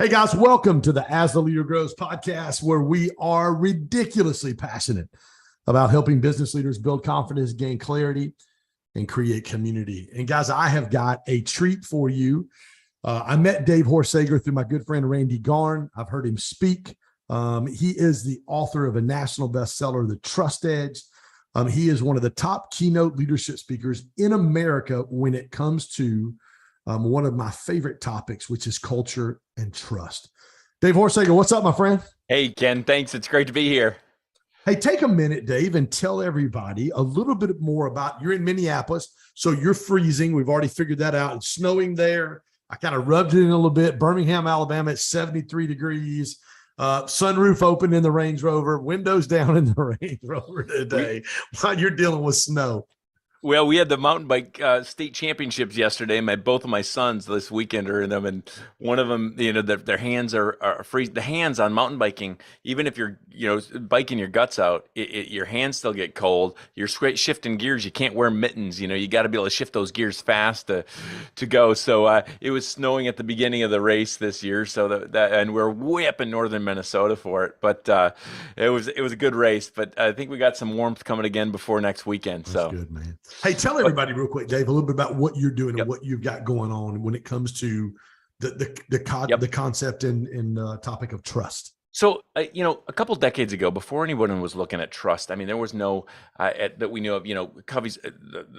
Hey guys, welcome to the As the Leader Grows podcast, where we are ridiculously passionate about helping business leaders build confidence, gain clarity, and create community. And guys, I have got a treat for you. I met Dave Horsager through my good friend Randy Garn. I've heard him speak. He is the author of a national bestseller, The Trust Edge. He is one of the top keynote leadership speakers in America when it comes to one of my favorite topics, which is culture and trust. Dave Horsager, what's up, my friend? Hey, Ken, thanks. It's great to be here. Hey, take a minute, Dave, and tell everybody a little bit more about, you're in Minneapolis, so you're freezing. We've already figured that out. It's snowing there. I kind of rubbed it in a little bit. Birmingham, Alabama, it's 73 degrees. Sunroof open in the Range Rover, windows down in the Range Rover today while you're dealing with snow. Well, we had the mountain bike state championships yesterday. Both of my sons this weekend are in them, and one of them, their hands are freezing. The hands on mountain biking, even if you're, biking your guts out, your hands still get cold. You're shifting gears. You can't wear mittens. You got to be able to shift those gears fast to go. So it was snowing at the beginning of the race this year. So and we're way up in northern Minnesota for it. But it was a good race. But I think we got some warmth coming again before next weekend. That's good, man. Hey, tell everybody real quick, Dave, a little bit about what you're doing and what you've got going on when it comes to the concept and topic of trust. So, a couple decades ago, before anyone was looking at trust, I mean, there was no, that we knew of, Covey's,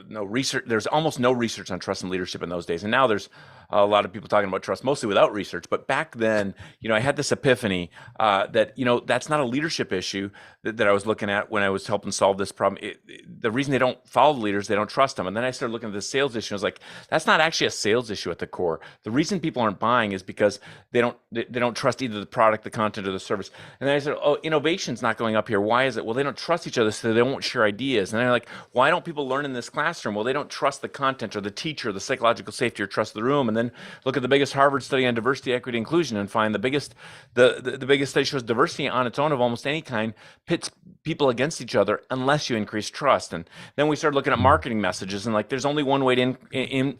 no research, there's almost no research on trust and leadership in those days. And now there's a lot of people talking about trust, mostly without research. But back then, I had this epiphany that, that's not a leadership issue that I was looking at when I was helping solve this problem. The reason they don't follow the leaders, they don't trust them. And then I started looking at the sales issue. I was like, that's not actually a sales issue at the core. The reason people aren't buying is because they don't trust either the product, the content, or the service. And then I said, innovation's not going up here. Why is it? Well, they don't trust each other, so they won't share ideas. And they're like, why don't people learn in this classroom? Well, they don't trust the content or the teacher, the psychological safety or trust of the room. And then look at the biggest Harvard study on diversity, equity, inclusion, and find the biggest study shows diversity on its own of almost any kind pits people against each other unless you increase trust. And then we started looking at marketing messages, and there's only one way to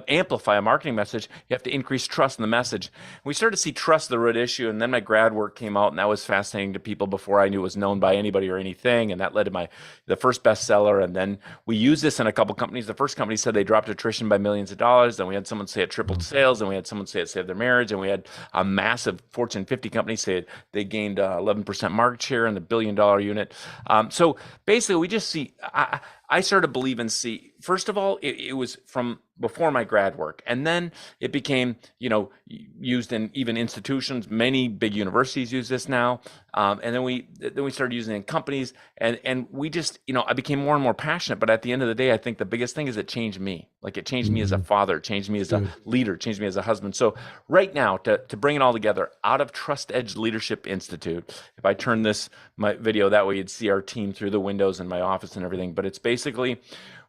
amplify a marketing message. You have to increase trust in the message. We started to see trust the root issue, and then my grad work came out, and that was fascinating to people before I knew it was known by anybody or anything, and that led to the first bestseller. And then we used this in a couple companies. The first company said they dropped attrition by millions of dollars. Then we had someone say it tripled sales, and we had someone say it saved their marriage, and we had a massive Fortune 50 company say they gained 11% market share in the billion-dollar unit. So basically, we just see. I started to believe and see, first of all, it was from before my grad work. And then it became, used in even institutions. Many big universities use this now. And then we started using it in companies. And we just, I became more and more passionate. But at the end of the day, I think the biggest thing is it changed me. It changed me as a father, it changed me as a leader, it changed me as a husband. So right now, to bring it all together, out of Trust Edge Leadership Institute, if I turn my video that way, you'd see our team through the windows in my office and everything. But it's basically,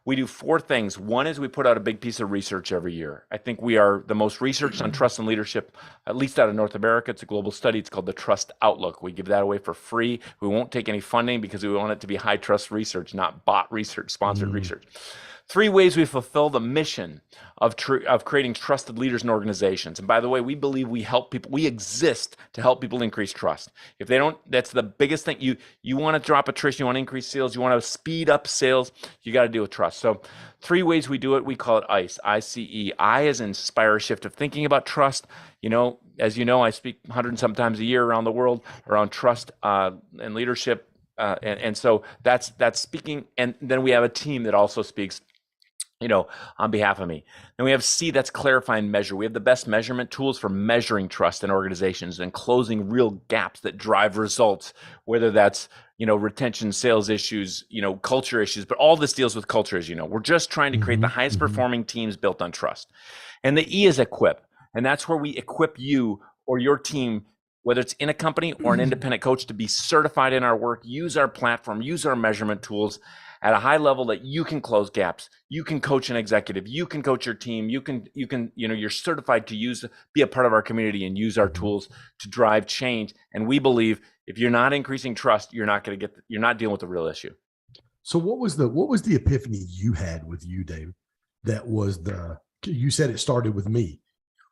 we do four things. One is we put out a big piece of research every year. I think we are the most researched on trust and leadership, at least out of North America. It's a global study. It's called the Trust Outlook. We give that away for free. We won't take any funding because we want it to be high trust research, not bot research, sponsored research. 3 ways we fulfill the mission of creating trusted leaders and organizations. And by the way, we believe we help people. We exist to help people increase trust. If they don't, that's the biggest thing. You want to drop attrition, you want to increase sales, you want to speed up sales, you got to deal with trust. So 3 ways we do it. We call it ICE, I-C-E. I is inspire a shift of thinking about trust. As you know, I speak 100 and some times a year around the world around trust and leadership. And so that's speaking. And then we have a team that also speaks on behalf of me. And we have C, that's clarify and measure. We have the best measurement tools for measuring trust in organizations and closing real gaps that drive results, whether that's, retention, sales issues, culture issues, but all this deals with culture, as you know. We're just trying to create the highest performing teams built on trust. And the E is equip. And that's where we equip you or your team, whether it's in a company or an independent coach, to be certified in our work, use our platform, use our measurement tools at a high level that you can close gaps. You can coach an executive, you can coach your team, you're certified to be a part of our community and use our tools to drive change. And we believe if you're not increasing trust, you're not dealing with the real issue. So what was the epiphany you had with you, David? That was you said it started with me.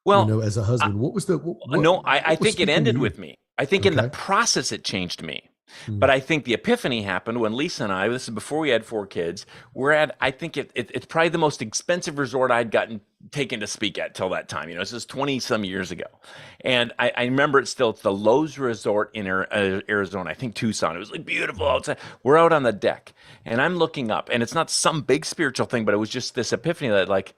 Well, as a I, husband? What was the, no, I what was think it speaking to ended you? with me. I think in the Okay. process it changed me. But Mm, I think the epiphany happened when Lisa and I, this is before we had 4 kids, we're at, I think it's probably the most expensive resort I'd gotten taken to speak at till that time. This is 20 some years ago. And I remember it still, it's the Lowe's Resort in Arizona, I think Tucson. It was like beautiful mm, outside. We're out on the deck and I'm looking up, and it's not some big spiritual thing, but it was just this epiphany that, like,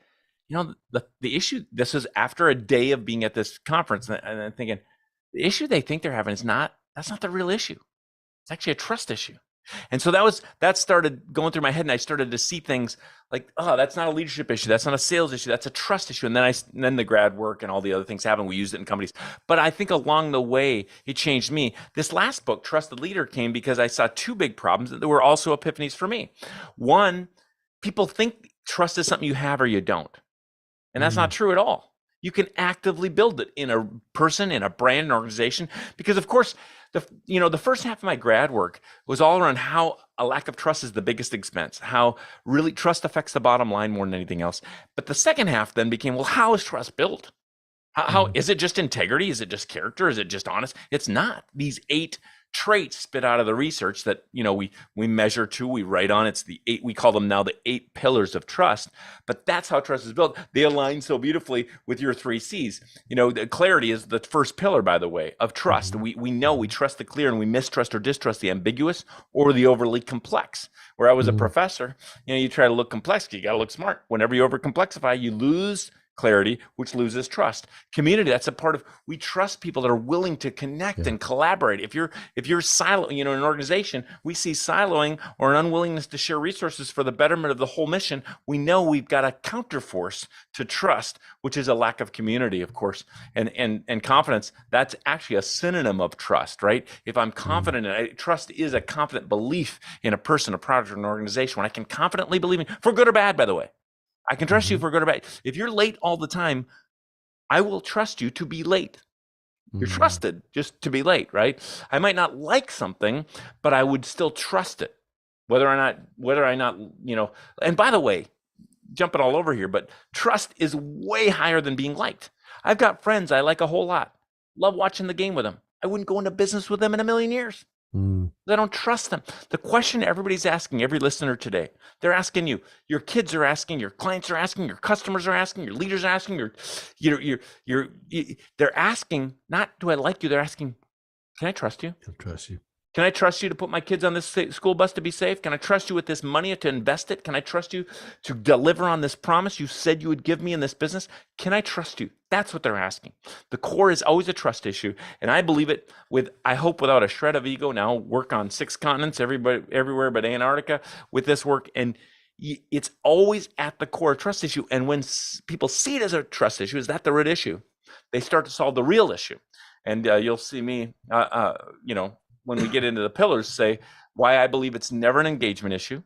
the issue, this is after a day of being at this conference, and I'm thinking, the issue they think they're having that's not the real issue. It's actually a trust issue. And so that started going through my head, and I started to see things like, oh, that's not a leadership issue. That's not a sales issue. That's a trust issue. And then the grad work and all the other things happened. We used it in companies. But I think along the way, it changed me. This last book, Trusted Leader, came because I saw 2 big problems that were also epiphanies for me. One, people think trust is something you have or you don't. And that's not mm, true at all. You can actively build it in a person, in a brand, an organization, because of course, the first half of my grad work was all around how a lack of trust is the biggest expense, how really trust affects the bottom line more than anything else. But the second half then became, well, how is trust built? How mm, is it just integrity? Is it just character? Is it just honest? It's not. These 8 traits spit out of the research that we measure to, we write on. It's the 8, we call them now the 8 pillars of trust. But that's how trust is built. They align so beautifully with your 3 C's. The clarity is the first pillar, by the way, of trust. mhm, We know we mhm, trust the clear, and we mistrust or distrust the ambiguous or the overly complex. Where I was a mm, professor, you try to look complex, you got to look smart. Whenever you over complexify, you lose clarity, which loses trust. Community, that's a part of, we trust people that are willing to connect yeah. and collaborate. If you're silo, in an organization, we see siloing or an unwillingness to share resources for the betterment of the whole mission. We know we've got a counterforce to trust, which is a lack of community, of course, and confidence. That's actually a synonym of trust, right? If I'm Mm, confident in it, trust is a confident belief in a person, a product, or an organization. When I can confidently believe in, for good or bad, by the way, I can trust you mhm, for good or bad. If you're late all the time, I will trust you to be late. You're mm, trusted just to be late, right? I might not like something, but I would still trust it. Whether or not, and by the way, jumping all over here, but trust is way higher than being liked. I've got friends I like a whole lot. Love watching the game with them. I wouldn't go into business with them in a million years. mm, I don't trust them. The question everybody's asking, every listener today, they're asking you, your kids are asking, your clients are asking, your customers are asking, your leaders are asking, they're asking, not do I like you? They're asking, can I trust you? I trust you. Can I trust you to put my kids on this school bus to be safe? Can I trust you with this money to invest it? Can I trust you to deliver on this promise you said you would give me in this business? Can I trust you? That's what they're asking. The core is always a trust issue. And I believe it I hope without a shred of ego. Now work on 6 continents, everywhere but Antarctica with this work. And it's always at the core trust issue. And when people see it as a trust issue, is that the root issue? They start to solve the real issue. And you'll see me, when we get into the pillars, say why I believe it's never an engagement issue.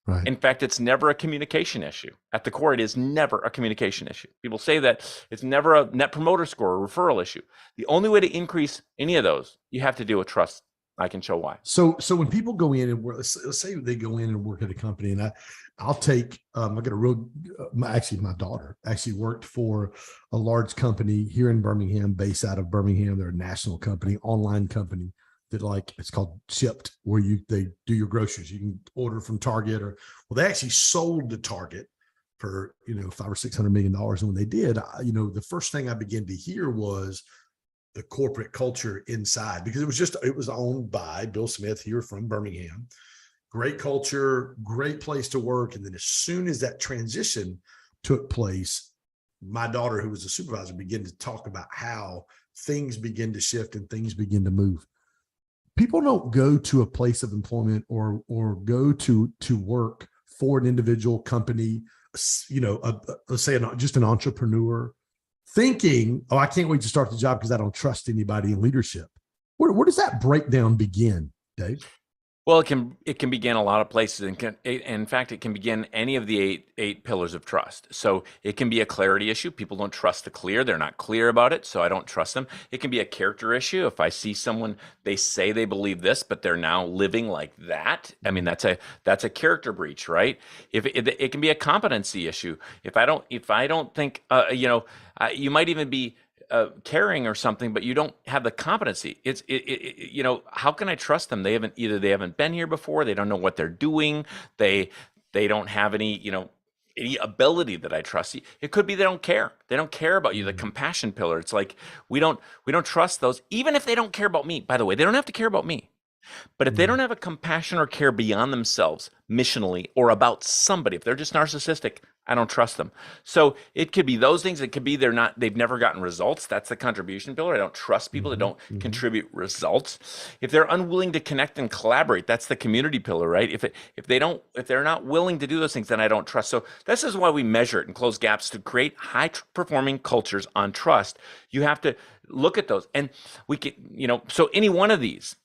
Right. In fact, it's never a communication issue. At the core, it is never a communication issue. People say that it's never a net promoter score or referral issue. The only way to increase any of those, you have to deal with trust. I can show why. So when people go in and work, let's say they go in and work at a company, and I'll take, I got a real, actually my daughter actually worked for a large company here in Birmingham, based out of Birmingham. They're a national company, online company that, like, it's called Shipped, where they do your groceries. You can order from Target, well, they actually sold to Target for, $500 or $600 million. And when they did, the first thing I began to hear was the corporate culture inside, because it was owned by Bill Smith here from Birmingham. Great culture, great place to work. And then as soon as that transition took place, my daughter, who was a supervisor, began to talk about how things begin to shift and things begin to move. People don't go to a place of employment or go to work for an individual company, let's say just an entrepreneur, thinking, oh, I can't wait to start the job because I don't trust anybody in leadership. Where does that breakdown begin, Dave? Well, it can begin a lot of places, and in fact, it can begin any of the eight pillars of trust. So it can be a clarity issue. People don't trust the clear; they're not clear about it, so I don't trust them. It can be a character issue. If I see someone, they say they believe this, but they're now living like that. I mean, that's a character breach, right? If it can be a competency issue. If I don't think, you might even be caring or something, but you don't have the competency. How can I trust them? They haven't been here before. They don't know what they're doing. They don't have any ability that I trust. It could be they don't care. They don't care about you. The compassion pillar. It's like we don't trust those, even if they don't care about me. By the way, they don't have to care about me. But if they don't have a compassion or care beyond themselves, missionally, or about somebody, if they're just narcissistic, I don't trust them. So it could be those things. It could be they've never gotten results. That's the contribution pillar. I don't trust people that don't contribute results. If they're unwilling to connect and collaborate, that's the community pillar, right? If they're not willing to do those things, then I don't trust. So this is why we measure it and close gaps to create high performing cultures on trust. You have to look at those, and we can, so any one of these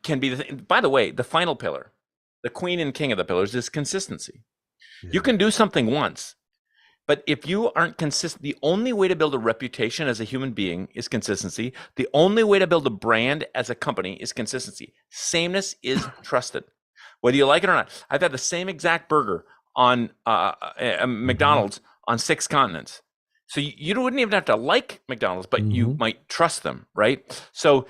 can be by the way, the final pillar, the queen and king of the pillars, is consistency. Yeah. You can do something once, but if you aren't consistent, the only way to build a reputation as a human being is consistency. The only way to build a brand as a company is consistency. Sameness is trusted, whether you like it or not. I've had the same exact burger on McDonald's on 6 continents. So you wouldn't even have to like McDonald's, but you might trust them, right? So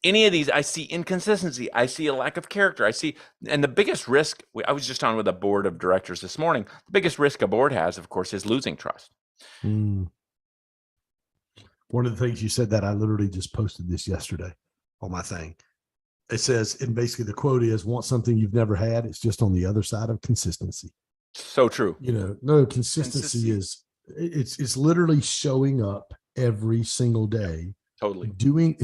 any of these, I see inconsistency. I see a lack of character. And the biggest risk, I was just on with a board of directors this morning. The biggest risk a board has, of course, is losing trust. One of the things you said that I literally just posted this yesterday on my thing. It says, and basically the quote is, want something you've never had. It's just on the other side of consistency. So true. Consistency is, it's literally showing up every single day. Totally. Doing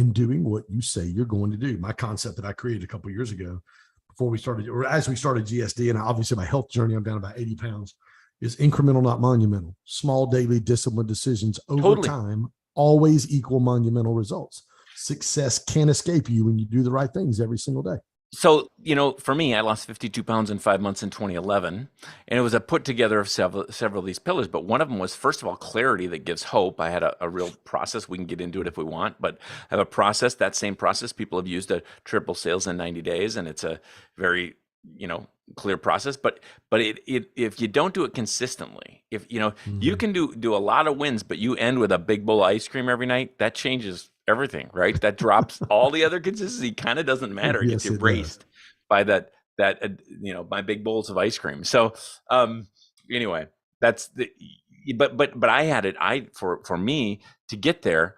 what you say you're going to do. My concept that I created a couple of years ago before we started, or as we started GSD, and obviously my health journey, I'm down about 80 pounds, is incremental, not monumental. Small daily disciplined decisions over time always equal monumental results. Success can't escape you when you do the right things every single day. So, for me, I lost 52 pounds in 5 months in 2011, and it was a put together of several of these pillars. But one of them was, first of all, clarity that gives hope. I had a real process. We can get into it if we want, but I have a process. That same process, people have used to triple sales in 90 days, and it's a very, clear process. But if you don't do it consistently, if you can do a lot of wins, but you end with a big bowl of ice cream every night, that changes everything, right? That drops all the other consistency. Kind of doesn't matter. It gets erased by that by big bowls of ice cream. So anyway, that's but I had it. For me to get there,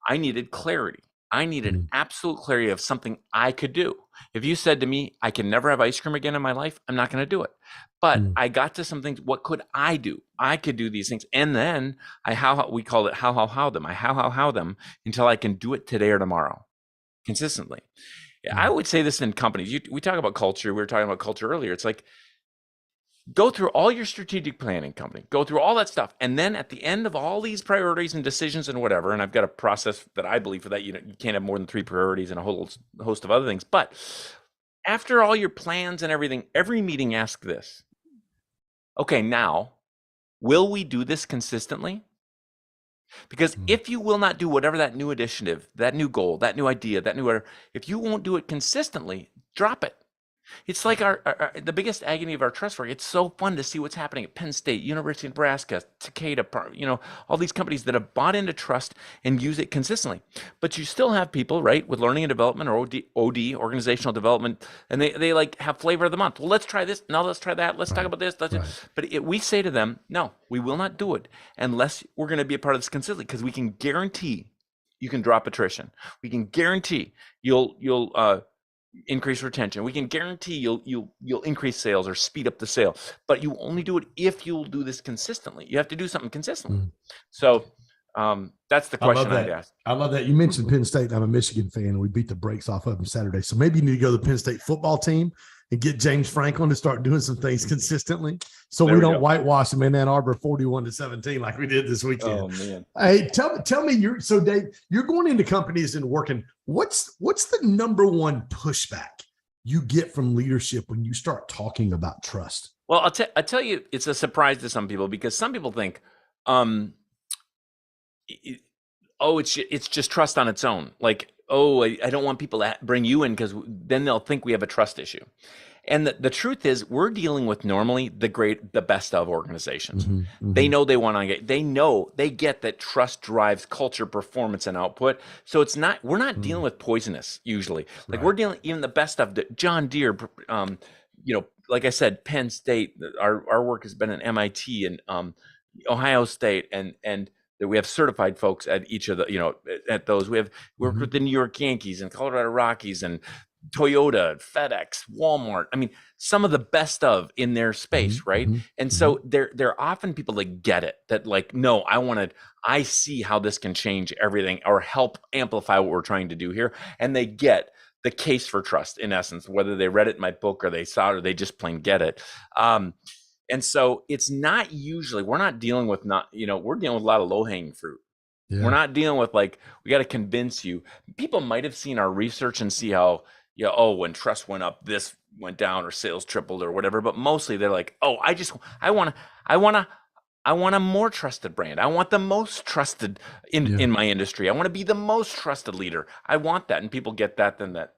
I needed clarity. I needed absolute clarity of something I could do. If you said to me, I can never have ice cream again in my life, I'm not going to do it. But I got to some things. What could I do? I could do these things. And then we call it how them. I how them until I can do it today or tomorrow consistently. I would say this in companies. We talk about culture. We were talking about culture earlier. It's like, go through all your strategic planning, company, go through all that stuff. And then at the end of all these priorities and decisions and whatever, and I've got a process that I believe for that, you can't have more than 3 priorities and a whole host of other things. But after all your plans and everything, every meeting asks this: okay, now, will we do this consistently? Because if you will not do whatever that new initiative, that new goal, that new idea, that new whatever, if you won't do it consistently, drop it. It's like the biggest agony of our trust work. It's so fun to see what's happening at Penn State, University of Nebraska, Takeda, all these companies that have bought into trust and use it consistently. But you still have people, right, with learning and development, or OD, organizational development, and they like have flavor of the month. Well, let's try this. Now let's try that. Let's talk about this. But we say to them, no, we will not do it unless we're going to be a part of this consistently, because we can guarantee you can drop attrition. We can guarantee you'll increase retention. We can guarantee you'll increase sales or speed up the sale, but you only do it if you'll do this consistently. You have to do something consistently. So that's the question I'd ask. I love that. You mentioned Penn State. I'm a Michigan fan, and we beat the brakes off of them Saturday. So maybe you need to go to the Penn State football team and get James Franklin to start doing some things consistently, so we don't whitewash them in Ann Arbor 41-17 like we did this weekend. Oh man! Hey, tell me, Dave, you're going into companies and working. What's the number one pushback you get from leadership when you start talking about trust? Well, I'll tell you, it's a surprise to some people because some people think, um, oh, it's just trust on its own. Like, oh, I don't want people to bring you in because then they'll think we have a trust issue. And the truth is, we're dealing with normally the best of organizations. They know they want to get, they get that trust drives culture, performance, and output. So we're not dealing with poisonous usually. Like we're dealing even the best of John Deere, like I said, Penn State, our work has been at MIT and Ohio State and that we have certified folks at each of the, at those. We have worked with the New York Yankees and Colorado Rockies and Toyota, FedEx, Walmart. I mean, some of the best of in their space, right? And so there are often people that get it, that like, no, I see how this can change everything or help amplify what we're trying to do here. And they get the case for trust in essence, whether they read it in my book or they saw it or they just plain get it. And so it's not usually, we're not dealing with we're dealing with a lot of low hanging fruit. Yeah. We're not dealing with like, we got to convince you. People might have seen our research and see how, when trust went up, this went down or sales tripled or whatever. But mostly they're like, oh, I want a more trusted brand. I want the most trusted in my industry. I want to be the most trusted leader. I want that. And people get that, then that,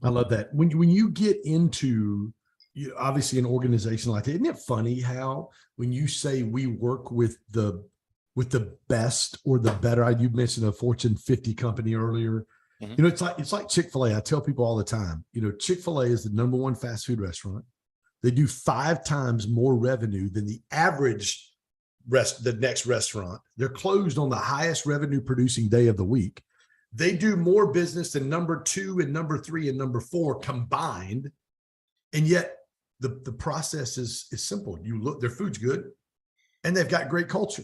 I love that. When you get into obviously an organization like that, isn't it funny how when you say we work with the best or the better, you mentioned a Fortune 50 company earlier. It's like Chick-fil-A. I tell people all the time, Chick-fil-A is the #1 fast food restaurant. They do 5 times more revenue than the average the next restaurant. They're closed on the highest revenue producing day of the week. They do more business than #2 and #3 and #4 combined. And yet the process is simple. You look, their food's good and they've got great culture,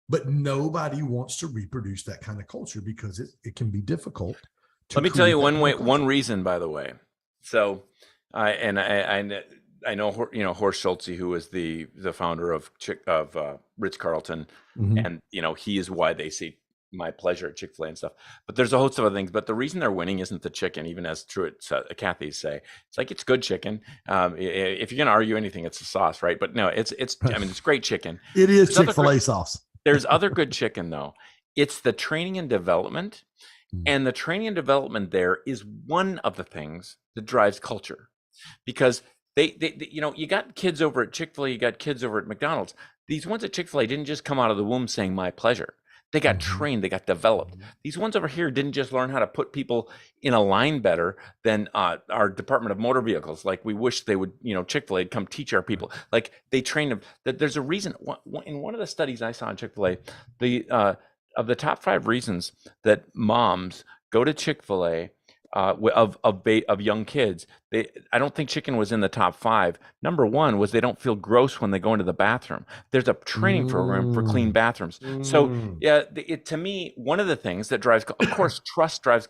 but nobody wants to reproduce that kind of culture because it can be difficult. Let me tell you one reason, by the way. So I know Horst Schulze, who was the founder of Ritz-Carlton, and he is why they see my pleasure at Chick-fil-A and stuff. But there's a host of other things. But the reason they're winning isn't the chicken, even as Kathy's say. It's like, it's good chicken. If you're going to argue anything, it's the sauce, right? But no, it's great chicken. It is Chick-fil-A sauce. There's other good chicken though. It's the training and development. And the training and development there is one of the things that drives culture, because they you got kids over at Chick-fil-A, you got kids over at McDonald's. These ones at Chick-fil-A didn't just come out of the womb saying my pleasure. They got trained, they got developed. These ones over here didn't just learn how to put people in a line better than our Department of Motor Vehicles. Like we wish they would, Chick-fil-A come teach our people. Like they trained them. That there's a reason. In one of the studies I saw in Chick-fil-A, of the top 5 reasons that moms go to Chick-fil-A of young kids, I don't think chicken was in the top 5. #1 was they don't feel gross when they go into the bathroom. There's a training program for clean bathrooms. So to me, one of the things that drives, of course, trust drives,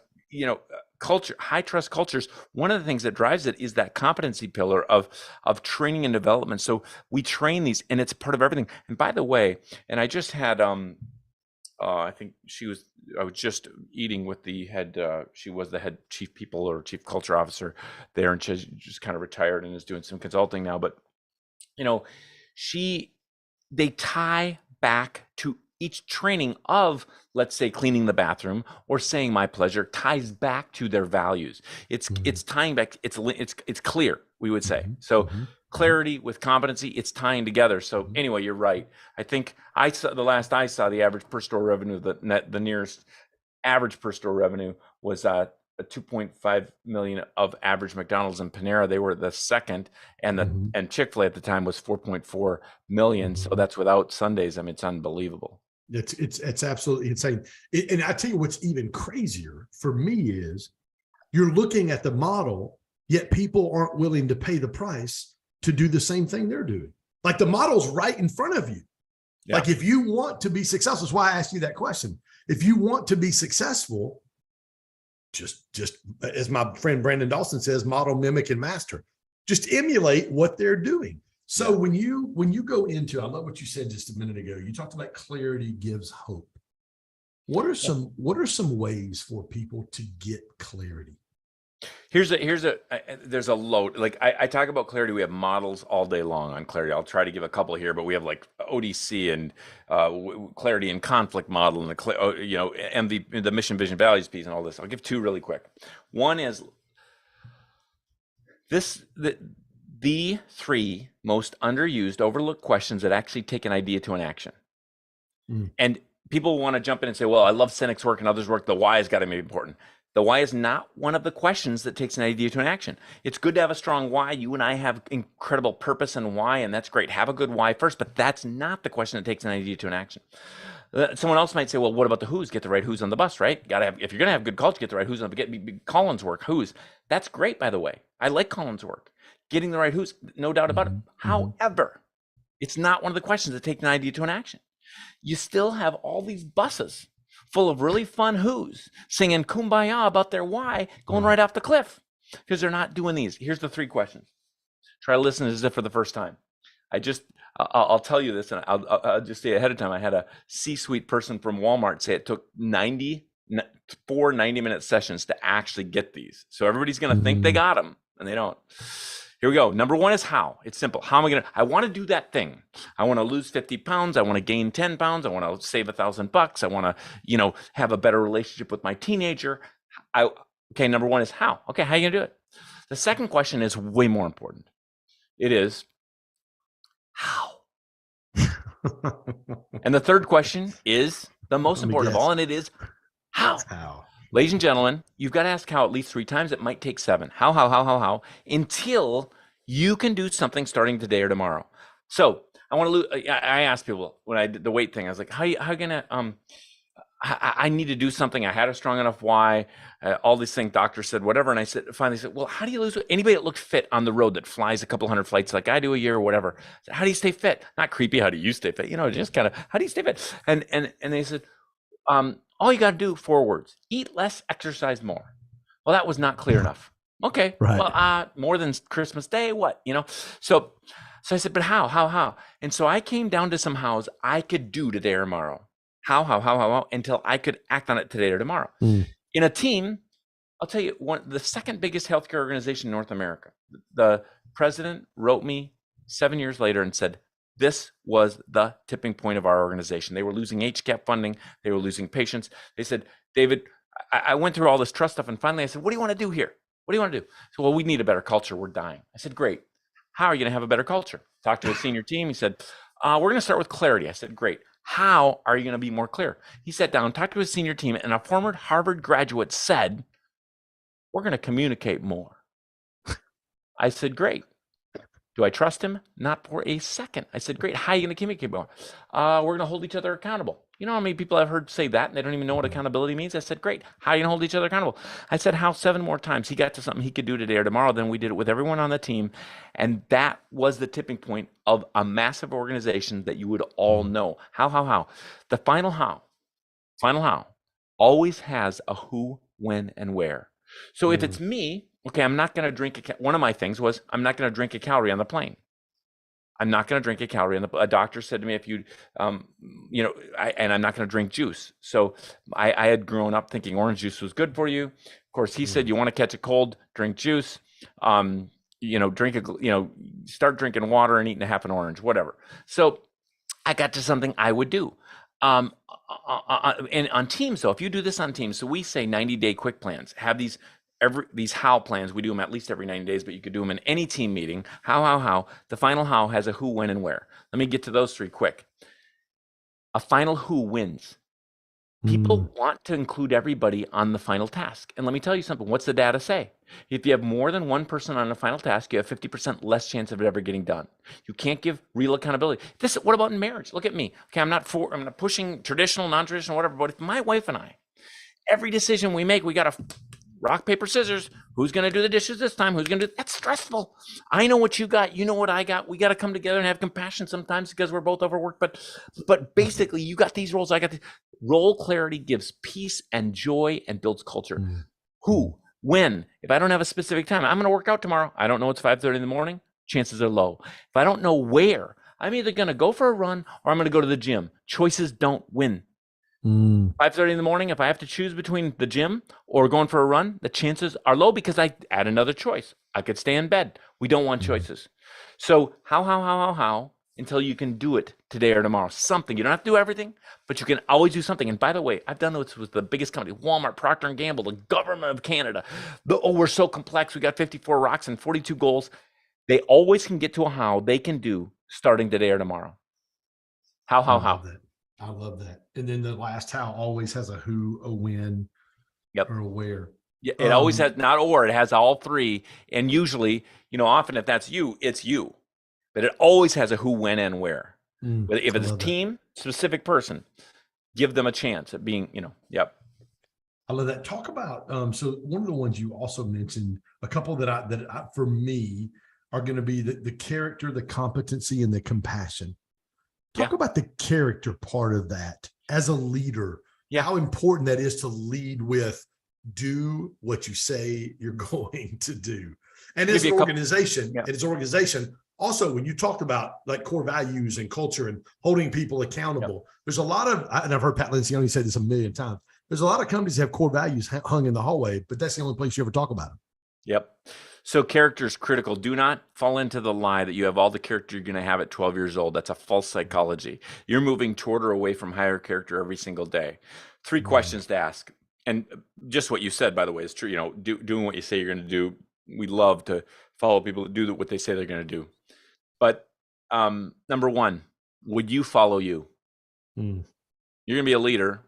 culture, high trust cultures. One of the things that drives it is that competency pillar of training and development. So we train these, and it's part of everything. And by the way, and I just had I think I was just eating with the head, she was the head chief people or chief culture officer there, and she's just kind of retired and is doing some consulting now. But, they tie back to each training of, let's say, cleaning the bathroom or saying my pleasure, ties back to their values. It's tying back. It's clear, we would say. So clarity with competency, it's tying together. So anyway, you're right. I think the last I saw, the average per store revenue, the nearest average per store revenue was a 2.5 million of average McDonald's and Panera. They were the second, and Chick-fil-A at the time was 4.4 million. So that's without Sundays. I mean, it's unbelievable. It's absolutely insane. And I tell you what's even crazier for me is you're looking at the model, yet people aren't willing to pay the price to do the same thing they're doing. Like the model's right in front of you. Yeah. Like if you want to be successful, that's why I asked you that question. If you want to be successful, just as my friend Brandon Dawson says, model, mimic, and master. Just emulate what they're doing. So when you go into, I love what you said just a minute ago. You talked about clarity gives hope. What are some ways for people to get clarity? There's a load. Like I talk about clarity. We have models all day long on clarity. I'll try to give a couple here, but we have like ODC and clarity and conflict model and and the mission, vision, values piece and all this. I'll give two really quick. One is the three most underused, overlooked questions that actually take an idea to an action. And people want to jump in and say, well, I love Senec's work and others' work. The why has got to be important. The why is not one of the questions that takes an idea to an action. It's good to have a strong why. You and I have incredible purpose and why, and that's great. Have a good why first, but that's not the question that takes an idea to an action. Someone else might say, well, what about the who's? Get the right who's on the bus, right? If you're going to have good culture, get the right who's on the get Colin's work, who's. That's great, by the way. I like Colin's work. Getting the right who's, no doubt about it. However, it's not one of the questions that take an idea to an action. You still have all these buses full of really fun who's singing kumbaya about their why going right off the cliff because they're not doing these. Here's the three questions. Try to listen as if for the first time. I'll tell you this, and I'll just say ahead of time, I had a C-suite person from Walmart say it took 4 90-minute sessions to actually get these. So everybody's going to think they got them, and they don't. Here we go. Number one is how. It's simple. How am I going to, I want to do that thing. I want to lose 50 pounds. I want to gain 10 pounds. I want to save $1,000. I want to, have a better relationship with my teenager. Okay, number one is how. Okay, how are you going to do it? The second question is way more important. It is how. And the third question is the most important of all, and it is how. How. Ladies and gentlemen, you've got to ask how at least 3 times. It might take 7. How, until you can do something starting today or tomorrow. So I asked people when I did the weight thing, I was like, how you gonna, I need to do something. I had a strong enough why, all these things, doctor said, whatever. And I finally said, well, how do you lose weight? Anybody that looks fit on the road that flies a couple hundred flights like I do a year or whatever, said, how do you stay fit? Not creepy. How do you stay fit? Just kind of, how do you stay fit? And they said, all you got to do, 4 words: eat less, exercise more. Well, that was not clear enough. Okay. Right. Well, more than Christmas Day, what, So I said, but how? And so I came down to some hows I could do today or tomorrow. How, until I could act on it today or tomorrow. In a team, I'll tell you, the second biggest healthcare organization in North America, the president wrote me 7 years later and said, this was the tipping point of our organization. They were losing HCAP funding. They were losing patients. They said, David, I went through all this trust stuff. And finally I said, what do you want to do here? What do you want to do? So, well, we need a better culture. We're dying. I said, great. How are you going to have a better culture? Talked to a senior team. He said, we're going to start with clarity. I said, great. How are you going to be more clear? He sat down, talked to his senior team, and a former Harvard graduate said, we're going to communicate more. I said, great. Do I trust him? Not for a second. I said, great. How are you going to communicate more? We're going to hold each other accountable. You know how many people I've heard say that and they don't even know what accountability means? I said, great. How are you going to hold each other accountable? I said, how 7 more times. He got to something he could do today or tomorrow. Then we did it with everyone on the team. And that was the tipping point of a massive organization that you would all know. How. The final how always has a who, when, and where. So if it's me, okay, I'm not going to drink. One of my things was I'm not going to drink a calorie on the plane. I'm not going to drink a calorie on the. A doctor said to me, if you, and I'm not going to drink juice. So I had grown up thinking orange juice was good for you. Of course, he said you want to catch a cold, drink juice. Start drinking water and eating half an orange, whatever. So I got to something I would do. And on teams, though, if you do this on teams, so we say 90-day quick plans, have these how plans. We do them at least every 90 days, but you could do them in any team meeting. How. The final how has a who, when, and where. Let me get to those 3 quick. A final who wins. People want to include everybody on the final task. And let me tell you something. What's the data say? If you have more than one person on a final task, you have 50% less chance of it ever getting done. You can't give real accountability. What about in marriage? Look at me. Okay, I'm not pushing traditional, non-traditional, whatever, but if my wife and I, every decision we make, we got to rock, paper, scissors. Who's going to do the dishes this time? Who's going to do that's stressful. I know what you got. You know what I got. We got to come together and have compassion sometimes because we're both overworked. But basically, you got these roles. I got role clarity gives peace and joy and builds culture. Who, when? If I don't have a specific time, I'm going to work out tomorrow. I don't know it's 5:30 in the morning. Chances are low. If I don't know where, I'm either going to go for a run or I'm going to go to the gym. Choices don't win. 5:30 in the morning, if I have to choose between the gym or going for a run, the chances are low because I add another choice. I could stay in bed. We don't want choices. So how until you can do it today or tomorrow. Something. You don't have to do everything, but you can always do something. And by the way, I've done this with the biggest company, Walmart, Procter and Gamble, the government of Canada. We're so complex. We got 54 rocks and 42 goals. They always can get to a how they can do starting today or tomorrow. How. I love that. And then the last how always has a who, a when, or a where. Yeah, it always has not or, it has all three. And usually, often if that's you, it's you. But it always has a who, when, and where. If it's a team, specific person, give them a chance at being, yep. I love that. Talk about, so one of the ones you also mentioned, a couple that I for me are going to be the character, the competency, and the compassion. Talk about the character part of that as a leader, how important that is to lead with do what you say you're going to do. And as an organization, also, when you talked about like core values and culture and holding people accountable, there's a lot of, and I've heard Pat Lencioni say this a million times, there's a lot of companies that have core values hung in the hallway, but that's the only place you ever talk about them. Yep. So character is critical. Do not fall into the lie that you have all the character you're going to have at 12 years old. That's a false psychology. You're moving toward or away from higher character every single day. 3 questions to ask. And just what you said, by the way, is true. Doing what you say you're going to do. We love to follow people that do what they say they're going to do. But number 1, would you follow you? You're going to be a leader.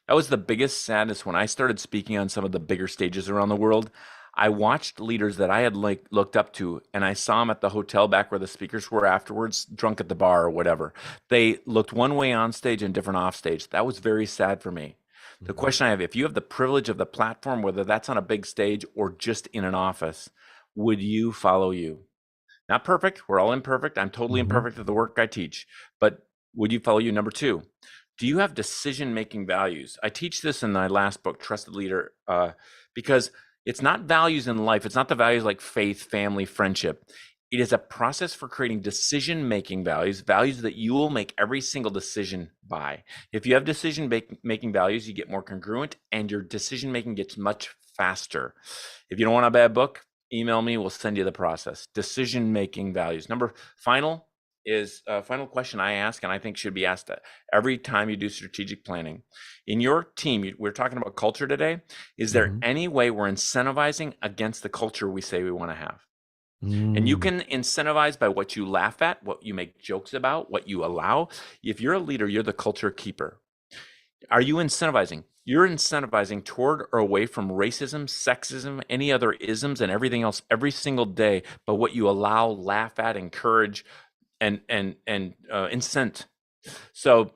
That was the biggest sadness when I started speaking on some of the bigger stages around the world. I watched leaders that I had looked up to, and I saw them at the hotel back where the speakers were afterwards, drunk at the bar or whatever. They looked one way on stage and different off stage. That was very sad for me. The question I have, if you have the privilege of the platform, whether that's on a big stage or just in an office, would you follow you? Not perfect. We're all imperfect. I'm totally imperfect at the work I teach, but would you follow you? Number 2, do you have decision-making values? I teach this in my last book, Trusted Leader, because it's not values in life. It's not the values like faith, family, friendship. It is a process for creating decision-making values that you will make every single decision by. If you have decision-making values, you get more congruent and your decision-making gets much faster. If you don't want a bad book, email me. We'll send you the process. Decision-making values. Final question I ask, and I think should be asked every time you do strategic planning. In your team, we're talking about culture today. Is there any way we're incentivizing against the culture we say we want to have? And you can incentivize by what you laugh at, what you make jokes about, what you allow. If you're a leader, you're the culture keeper. Are you incentivizing? You're incentivizing toward or away from racism, sexism, any other isms, and everything else every single day, but what you allow, laugh at, encourage, and incent. So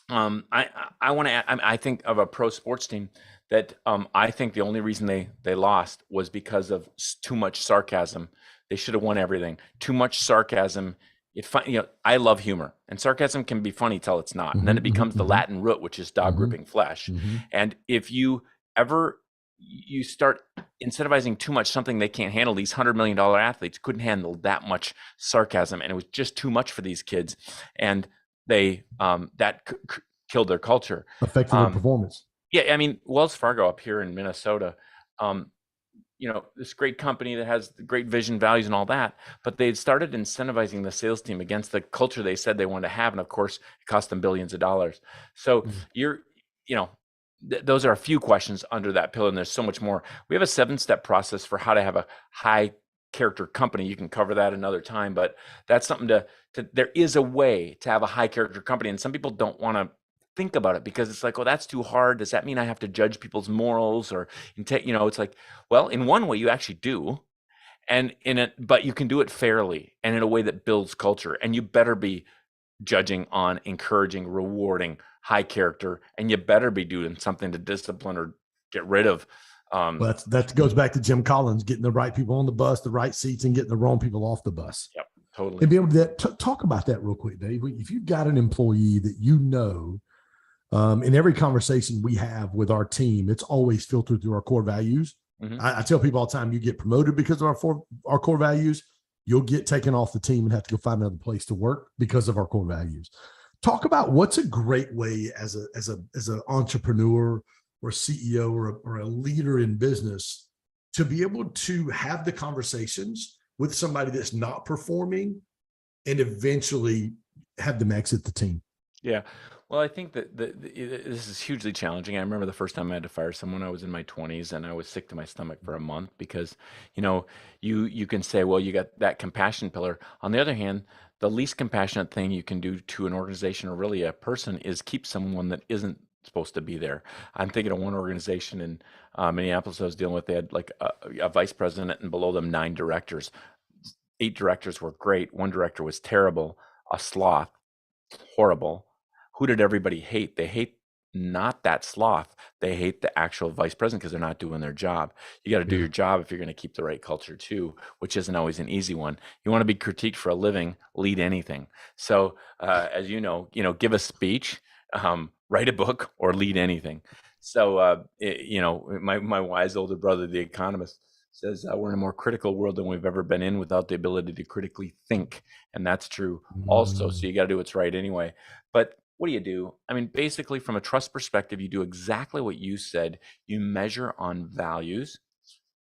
I want to. I think of a pro sports team that I think the only reason they lost was because of too much sarcasm. They should have won everything. Too much sarcasm. I love humor, and sarcasm can be funny till it's not, and then it becomes the Latin root, which is dog gripping flesh. And if you start incentivizing too much something they can't handle, these $100 million athletes couldn't handle that much sarcasm, and it was just too much for these kids, and they killed their culture, affecting their performance. Yeah, I mean, Wells Fargo up here in Minnesota, this great company that has great vision, values, and all that, but they started incentivizing the sales team against the culture they said they wanted to have, and of course, it cost them billions of dollars. So those are a few questions under that pillar, and there's so much more. We have a 7-step process for how to have a high character company. You can cover that another time, but that's something there is a way to have a high character company, and some people don't want to think about it because it's like, oh, that's too hard. Does that mean I have to judge people's morals or it's like, well, in one way you actually do, but you can do it fairly and in a way that builds culture, and you better be judging on encouraging, rewarding high character, and you better be doing something to discipline or get rid of. Well, that goes back to Jim Collins, getting the right people on the bus, the right seats, and getting the wrong people off the bus. Yep, totally. And be able to talk about that real quick, Dave. If you've got an employee that in every conversation we have with our team, it's always filtered through our core values. I tell people all the time, you get promoted because of our core values. You'll get taken off the team and have to go find another place to work because of our core values. Talk about what's a great way as an entrepreneur or CEO or a leader in business to be able to have the conversations with somebody that's not performing and eventually have them exit the team. Yeah. Well, I think that this is hugely challenging. I remember the first time I had to fire someone. I was in my 20s and I was sick to my stomach for a month because, you can say, well, you got that compassion pillar. On the other hand, the least compassionate thing you can do to an organization or really a person is keep someone that isn't supposed to be there. I'm thinking of one organization in Minneapolis I was dealing with. They had like a vice president and below them 9 directors. 8 directors were great. One director was terrible, a sloth, horrible. Who did everybody hate? They hate not that sloth. They hate the actual vice president because they're not doing their job. You got to do Yeah. your job if you're going to keep the right culture too, which isn't always an easy one. You want to be critiqued for a living, lead anything. So, as give a speech, write a book, or lead anything. So, my wise older brother, the economist, says we're in a more critical world than we've ever been in without the ability to critically think. And that's true also. So you got to do what's right anyway. But what do you do? I mean, basically, from a trust perspective, you do exactly what you said. You measure on values,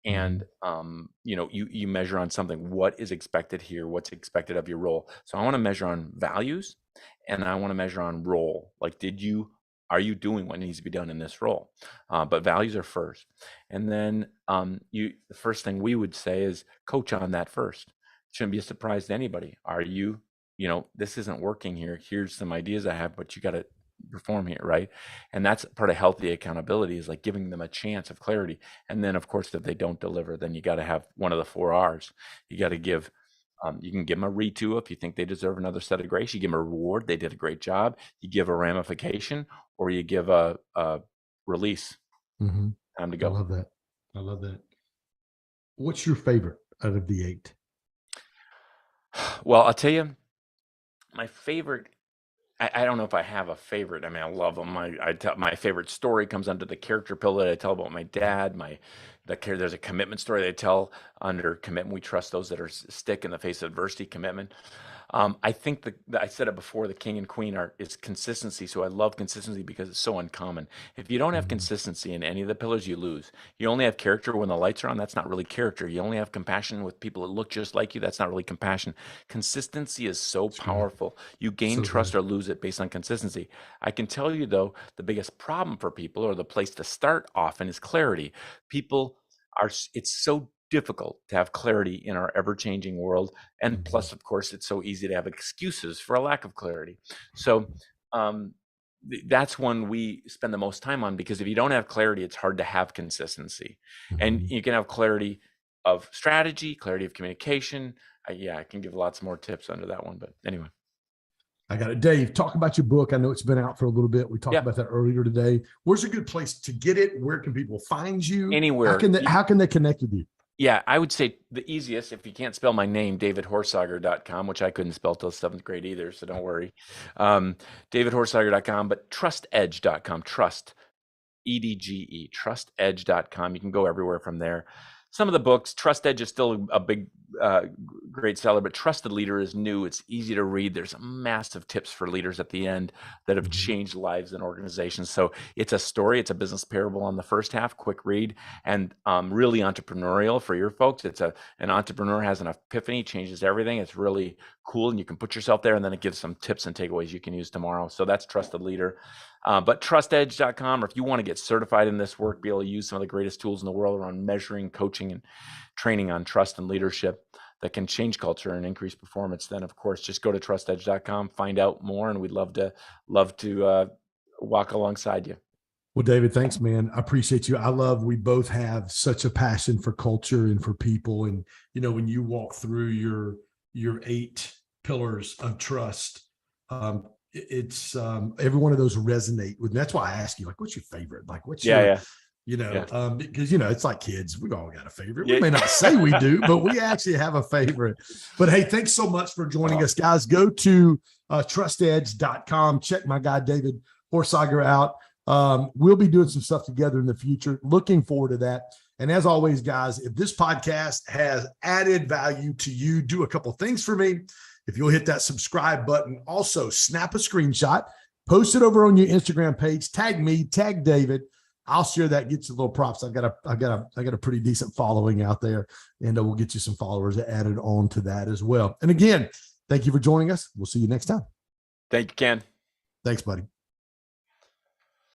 and you measure on something. What is expected here? What's expected of your role? So I want to measure on values, and I want to measure on role. Like, are you doing what needs to be done in this role? But values are first, and then the first thing we would say is coach on that first. Shouldn't be a surprise to anybody. Are you? This isn't working here. Here's some ideas I have, but you got to perform here, right? And that's part of healthy accountability, is like giving them a chance of clarity. And then, of course, if they don't deliver, then you got to have one of the 4 R's. You got to give. You can give them a redo if you think they deserve another set of grace. You give them a reward; they did a great job. You give a ramification, or you give a release. Time to go. I love that. I love that. What's your favorite out of the 8? Well, I'll tell you, my favorite. I don't know if I have a favorite. I mean, I love them. My favorite story comes under the character pillar that I tell about my dad. There's a commitment story that I tell under commitment. We trust those that are stick in the face of adversity. Commitment. I think I said it before. The king and queen is consistency. So I love consistency because it's so uncommon. If you don't have consistency in any of the pillars, you lose. You only have character when the lights are on. That's not really character. You only have compassion with people that look just like you. That's not really compassion. Consistency is so powerful. You gain trust or lose it based on consistency. I can tell you though, the biggest problem for people, or the place to start often, is clarity. It's so difficult to have clarity in our ever-changing world, and plus, of course, it's so easy to have excuses for a lack of clarity. So that's one we spend the most time on, because if you don't have clarity, it's hard to have consistency. And you can have clarity of strategy, clarity of communication. I can give lots more tips under that one, but anyway. I got it. Dave, talk about your book. I know it's been out for a little bit. We talked about that earlier today. Where's a good place to get it? Where can people find you? Anywhere. How can they connect with you? Yeah, I would say the easiest, if you can't spell my name, davidhorsager.com, which I couldn't spell till 7th grade either, so don't worry. davidhorsager.com, but trustedge.com, trust, EDGE, trustedge.com. You can go everywhere from there. Some of the books, Trust Edge is still a big, great seller, but Trusted Leader is new. It's easy to read. There's massive tips for leaders at the end that have changed lives and organizations. So it's a story. It's a business parable on the first half, quick read, and really entrepreneurial for your folks. It's an entrepreneur has an epiphany, changes everything. It's really cool, and you can put yourself there, and then it gives some tips and takeaways you can use tomorrow. So that's Trusted Leader. But trustedge.com, or if you want to get certified in this work, be able to use some of the greatest tools in the world around measuring, coaching, and training on trust and leadership that can change culture and increase performance, then of course, just go to trustedge.com, find out more, and we'd love to walk alongside you. Well, David, thanks, man. I appreciate you. We both have such a passion for culture and for people. And, when you walk through your 8 pillars of trust, it's every one of those resonate with me. That's why I ask you, like, what's your favorite? Like, what's because it's like kids. We've all got a favorite. We may not say we do, but we actually have a favorite. But hey, thanks so much for joining us, guys. Go to trustedge.com. Check my guy David Horsager out. We'll be doing some stuff together in the future. Looking forward to that. And as always, guys, if this podcast has added value to you, do a couple things for me. If you'll hit that subscribe button, also snap a screenshot, post it over on your Instagram page, tag me, tag David. I'll share that, get you a little props. I got a pretty decent following out there, and we'll get you some followers added on to that as well. And again, thank you for joining us. We'll see you next time. Thank you, Ken. Thanks, buddy.